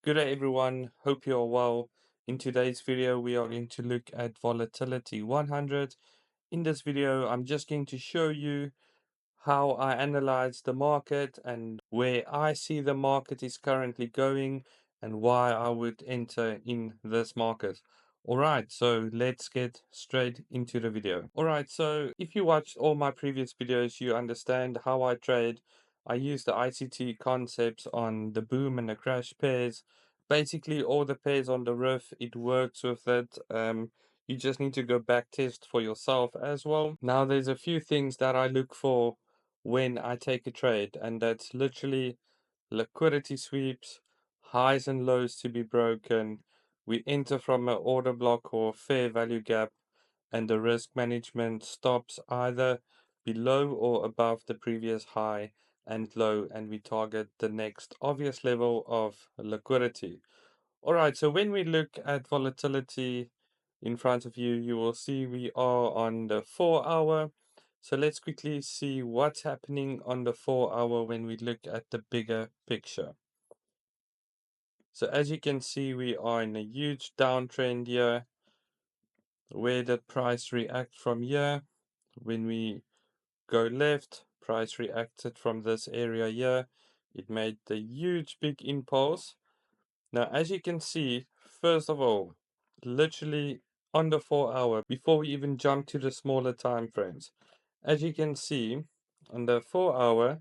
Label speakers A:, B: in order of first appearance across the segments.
A: Good day everyone, hope you're well. In today's video we are going to look at volatility 100. In this video I'm just going to show you how I analyze the market and where I see the market is currently going and why I would enter in this market. Alright, so let's get straight into the video. Alright, so if you watched all my previous videos, you understand how I trade. I use the ICT concepts on the boom and the crash pairs. Basically all the pairs on the roof, it works with it. You just need to go back test for yourself as well. Now there's a few things that I look for when I take a trade, and that's literally liquidity sweeps, highs and lows to be broken. We enter from an order block or fair value gap, and the risk management stops either below or above the previous high and low, and we target the next obvious level of liquidity. All right, so when we look at volatility in front of you, you will see we are on the 4 hour. So let's quickly see what's happening on the 4 hour when we look at the bigger picture. So as you can see, we are in a huge downtrend here. Where did price react from here? When we go left, price reacted from this area here. It made the huge big impulse. Now, as you can see, first of all, literally on the 4 hour, before we even jump to the smaller time frames, as you can see, on the 4 hour,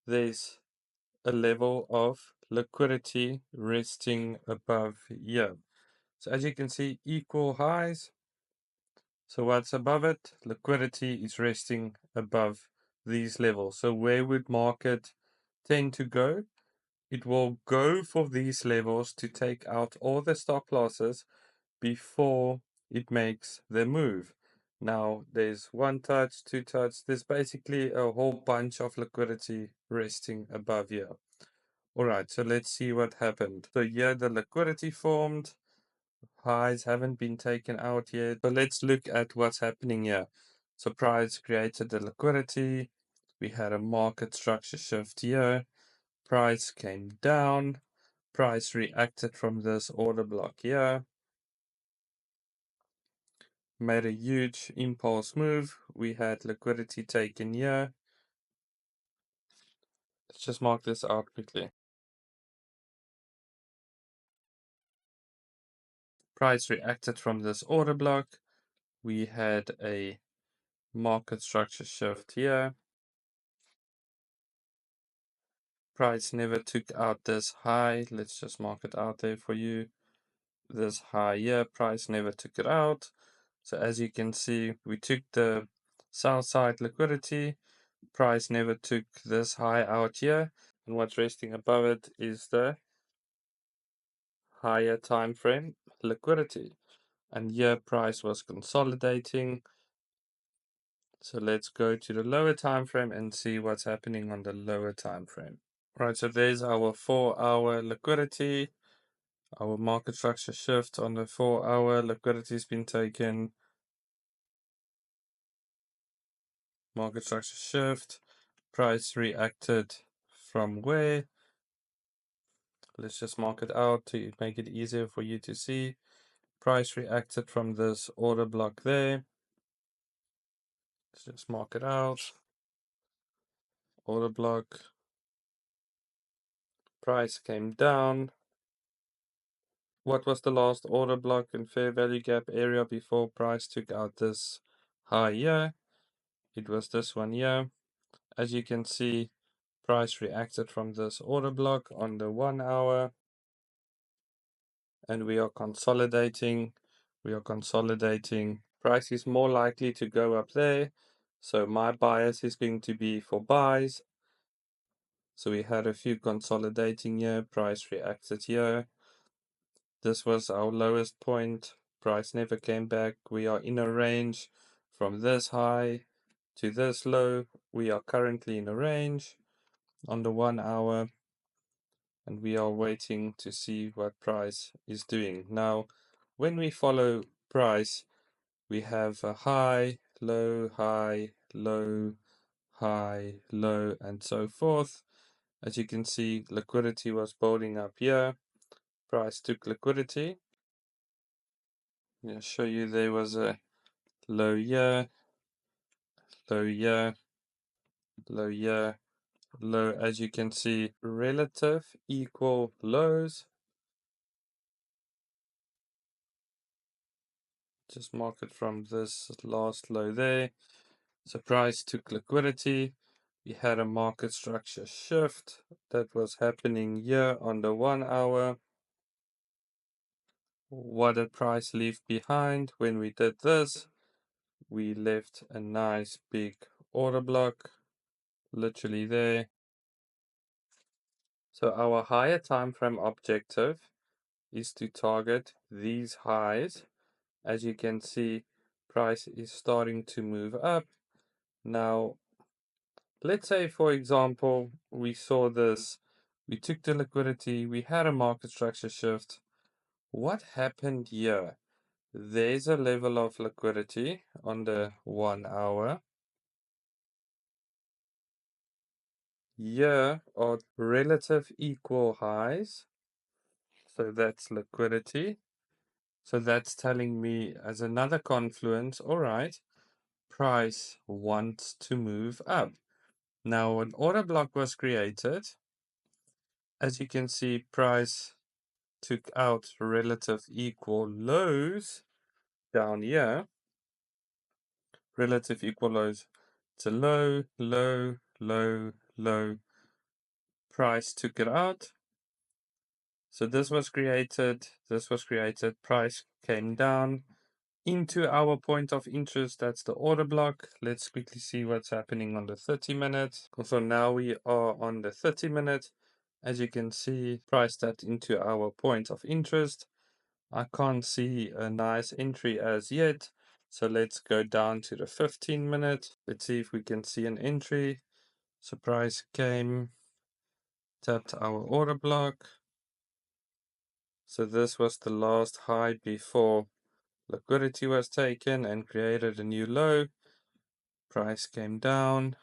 A: there's a level of liquidity resting above here. So as you can see, equal highs. So what's above it? Liquidity is resting above these levels. So where would market tend to go? It will go for these levels to take out all the stop losses before it makes the move. Now there's one touch, two touch. There's basically a whole bunch of liquidity resting above here. Alright, so let's see what happened. So here the liquidity formed. Highs haven't been taken out yet. So let's look at what's happening here. So price created the liquidity. We had a market structure shift here. Price came down. Price reacted from this order block here. Made a huge impulse move. We had liquidity taken here. Let's just mark this out quickly. Price reacted from this order block. We had a market structure shift here. Price never took out this high. Let's just mark it out there for you. This high here, price never took it out. So as you can see, we took the sell side liquidity. Price never took this high out here. And what's resting above it is the higher time frame liquidity. And here price was consolidating. So let's go to the lower time frame and see what's happening on the lower time frame. Right, so there's our 4 hour liquidity. Our market structure shift on the 4 hour liquidity has been taken. Market structure shift. Price reacted from where? Let's just mark it out to make it easier for you to see. Price reacted from this order block there. Let's just mark it out. Order block. Price came down. What was the last order block and fair value gap area before price took out this high here? It was this one here. As you can see, price reacted from this order block on the 1 hour, and we are consolidating. Price is more likely to go up there, so my bias is going to be for buys. So we had a few consolidating here. Price reacted here. This was our lowest point. Price never came back. We are in a range from this high to this low. We are currently in a range on the 1 hour, and we are waiting to see what price is doing. Now, when we follow price, we have a high, low, high, low, high, low, and so forth. As you can see, liquidity was building up here. Price took liquidity. I'll show you there was a low here, low here, low here, low. As you can see, relative equal lows. Just mark it from this last low there. So price took liquidity. We had a market structure shift that was happening here on the 1 hour. What did price leave behind when we did this? We left a nice big order block, literally there. So our higher time frame objective is to target these highs. As you can see, price is starting to move up. Now, let's say, for example, we saw this, we took the liquidity, we had a market structure shift. What happened here? There's a level of liquidity on the 1 hour. Here are relative equal highs. So that's liquidity. So that's telling me as another confluence, all right, price wants to move up. Now an order block was created. As you can see, price took out relative equal lows down here. Relative equal lows. It's a low, low, low, low. Price took it out. So this was created, price came down into our point of interest. That's the order block. Let's quickly see what's happening on the 30 minutes. So now we are on the 30 minutes. As you can see, price tapped into our point of interest. I can't see a nice entry as yet. So let's go down to the 15 minutes. Let's see if we can see an entry. So price came, tapped our order block. So this was the last high before liquidity was taken and created a new low. Price came down,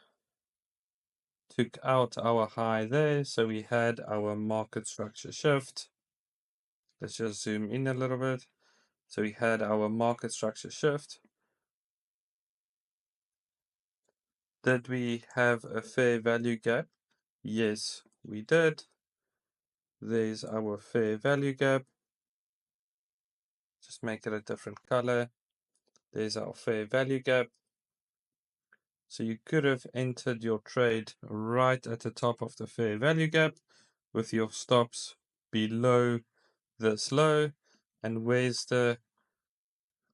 A: took out our high there. So we had our market structure shift. Let's just zoom in a little bit. So we had our market structure shift. Did we have a fair value gap? Yes, we did. There's our fair value gap. Just make it a different color. There's our fair value gap. So you could have entered your trade right at the top of the fair value gap with your stops below this low. And where's the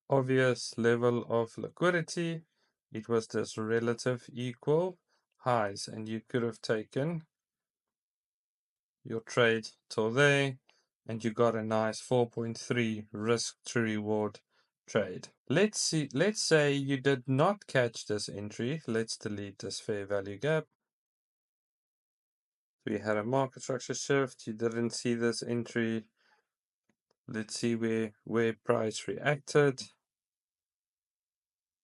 A: obvious level of liquidity? It was this relative equal highs, and you could have taken your trade till there, and you got a nice 4.3 risk to reward trade. Let's say you did not catch this entry. Let's delete this fair value gap. We had a market structure shift. You didn't see this entry. Let's see where price reacted.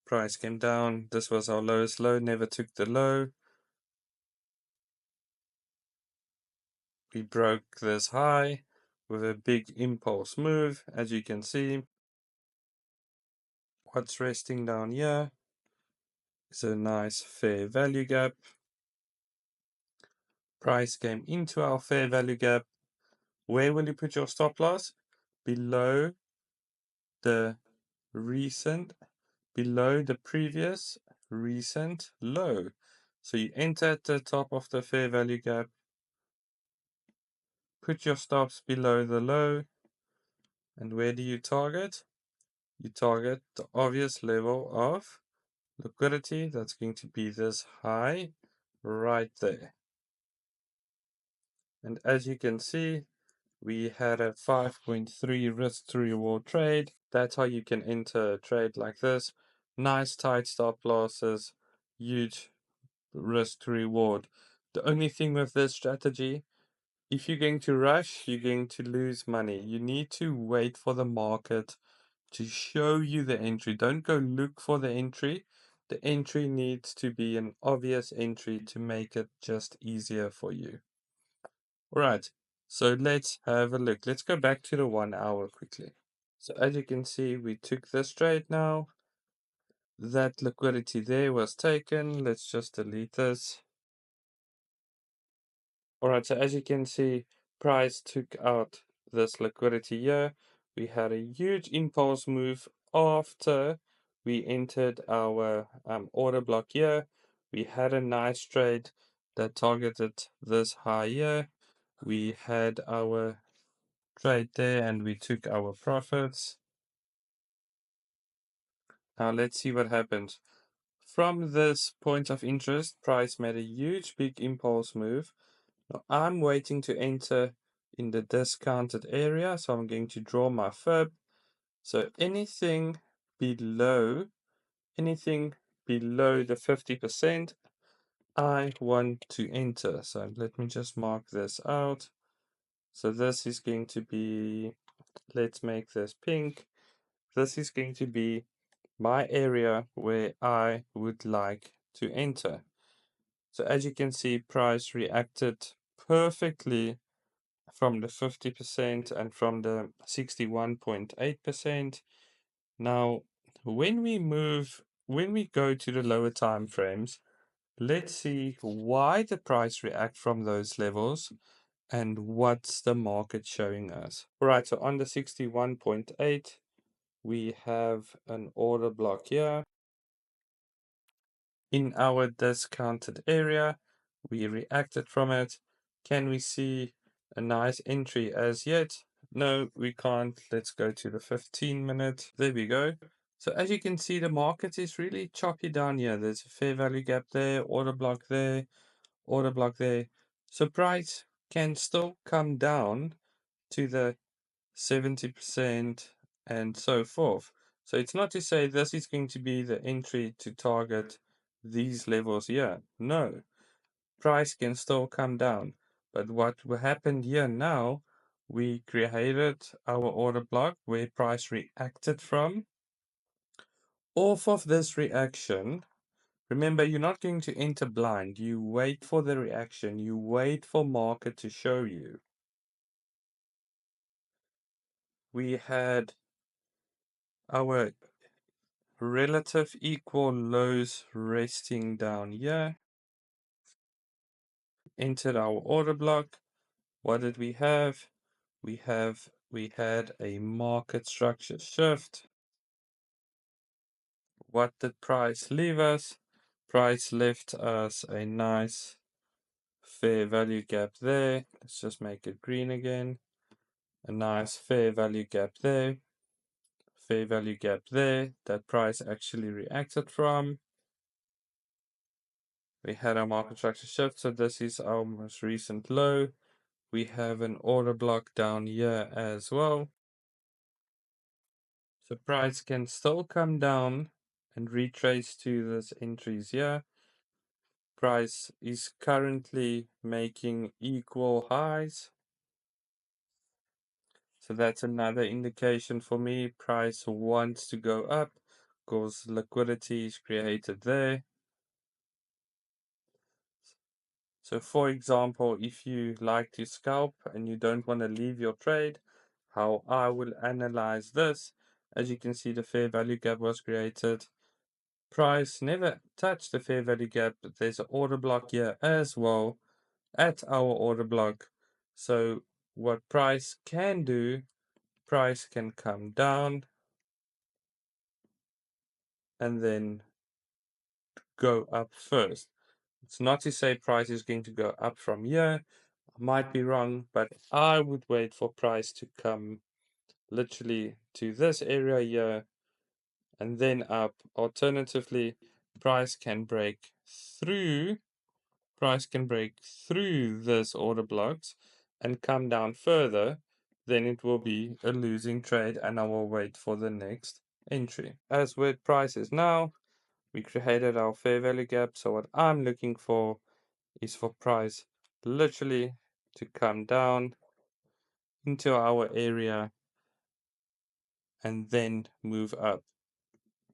A: Price came down. This was our lowest low, never took the low. We broke this high with a big impulse move. As you can see, what's resting down here is a nice fair value gap. Price came into our fair value gap. Where will you put your stop loss? Below the previous recent low. So you enter at the top of the fair value gap, put your stops below the low, and where do you target? You target the obvious level of liquidity. That's going to be this high right there. And as you can see, we had a 5.3 risk to reward trade. That's how you can enter a trade like this. Nice tight stop losses, huge risk to reward. The only thing with this strategy, if you're going to rush, you're going to lose money. You need to wait for the market to show you the entry. Don't go look for the entry. The entry needs to be an obvious entry to make it just easier for you. All right. So let's have a look. Let's go back to the 1 hour quickly. So as you can see, we took this trade now. That liquidity there was taken. Let's just delete this. All right, so as you can see, price took out this liquidity here. We had a huge impulse move after we entered our order block here. We had a nice trade that targeted this high here. We had our trade there and we took our profits. Now let's see what happens. From this point of interest, price made a huge big impulse move. Now I'm waiting to enter in the discounted area, so I'm going to draw my fib. So anything below the 50%, I want to enter. So let me just mark this out. So this is going to be, let's make this pink. This is going to be my area where I would like to enter. So as you can see, price reacted perfectly from the 50% and from the 61.8%. Now, when we go to the lower time frames, let's see why the price react from those levels and what's the market showing us. All right, so on the 61.8, we have an order block here. In our discounted area, we reacted from it. Can we see a nice entry as yet? No, we can't. Let's go to the 15-minute. There we go. So as you can see, the market is really choppy down here. There's a fair value gap there, order block there, order block there. So price can still come down to the 70% and so forth. So it's not to say this is going to be the entry to target these levels here. No, price can still come down. But what happened here now, we created our order block where price reacted from. Off of this reaction, remember, you're not going to enter blind. You wait for the reaction. You wait for market to show you. We had our relative equal lows resting down here. Entered our order block. What did we have? We had a market structure shift. What did price leave us? Price left us a nice fair value gap there. Let's just make it green again. A nice fair value gap there. Fair value gap there that price actually reacted from. We had our market structure shift, so this is our most recent low. We have an order block down here as well. So price can still come down and retrace to this entries here. Price is currently making equal highs. So that's another indication for me. Price wants to go up because liquidity is created there. So for example, if you like to scalp and you don't want to leave your trade, how I will analyze this, as you can see, the fair value gap was created. Price never touched the fair value gap, but there's an order block here as well at our order block. So what price can do, price can come down and then go up first. It's not to say price is going to go up from here. I might be wrong, but I would wait for price to come literally to this area here and then up. Alternatively, price can break through this order blocks and come down further, then it will be a losing trade and I will wait for the next entry. As with prices now, we created our fair value gap. So what I'm looking for is for price literally to come down into our area and then move up.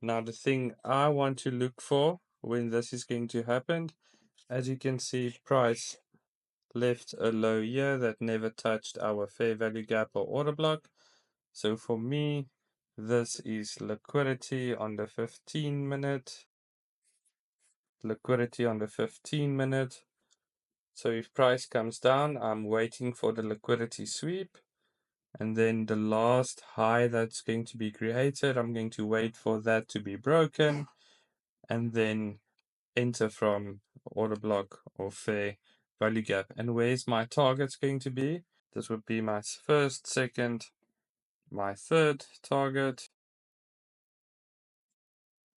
A: Now the thing I want to look for when this is going to happen, as you can see, price left a low here that never touched our fair value gap or order block. So for me, this is liquidity on the 15 minute. Liquidity on the 15 minute. So if price comes down, I'm waiting for the liquidity sweep. And then the last high that's going to be created, I'm going to wait for that to be broken and then enter from order block or fair value gap. And where's my targets going to be? This would be my first, second, my third target.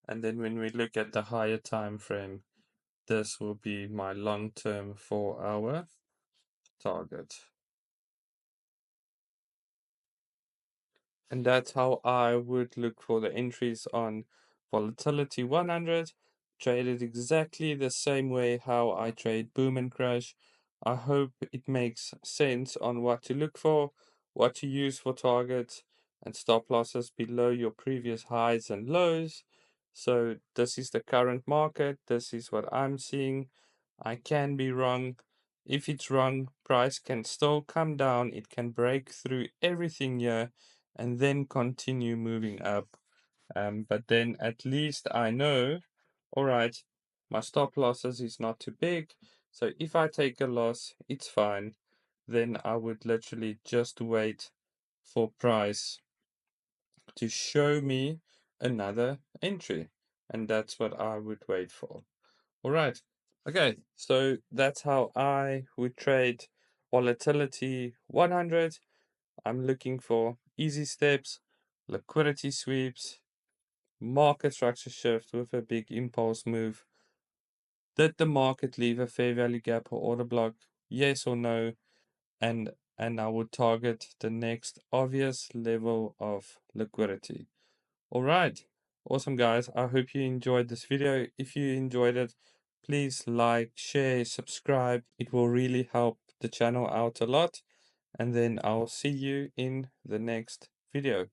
A: And then when we look at the higher time frame, this will be my long-term 4-hour target. And that's how I would look for the entries on volatility 100. Traded exactly the same way how I trade boom and crash. I hope it makes sense on what to look for, what to use for targets, and stop losses below your previous highs and lows. So this is the current market. This is what I'm seeing. I can be wrong. If it's wrong, price can still come down. It can break through everything here and then continue moving up. But then at least I know, all right, my stop losses is not too big. So if I take a loss, it's fine. Then I would literally just wait for price to show me another entry. And that's what I would wait for. All right. Okay. So that's how I would trade volatility 100. I'm looking for easy steps, liquidity sweeps, market structure shift with a big impulse move. Did the market leave a fair value gap or order block? Yes or no? And I would target the next obvious level of liquidity. All right. Awesome, guys. I hope you enjoyed this video. If you enjoyed it, please like, share, subscribe. It will really help the channel out a lot. And then I'll see you in the next video.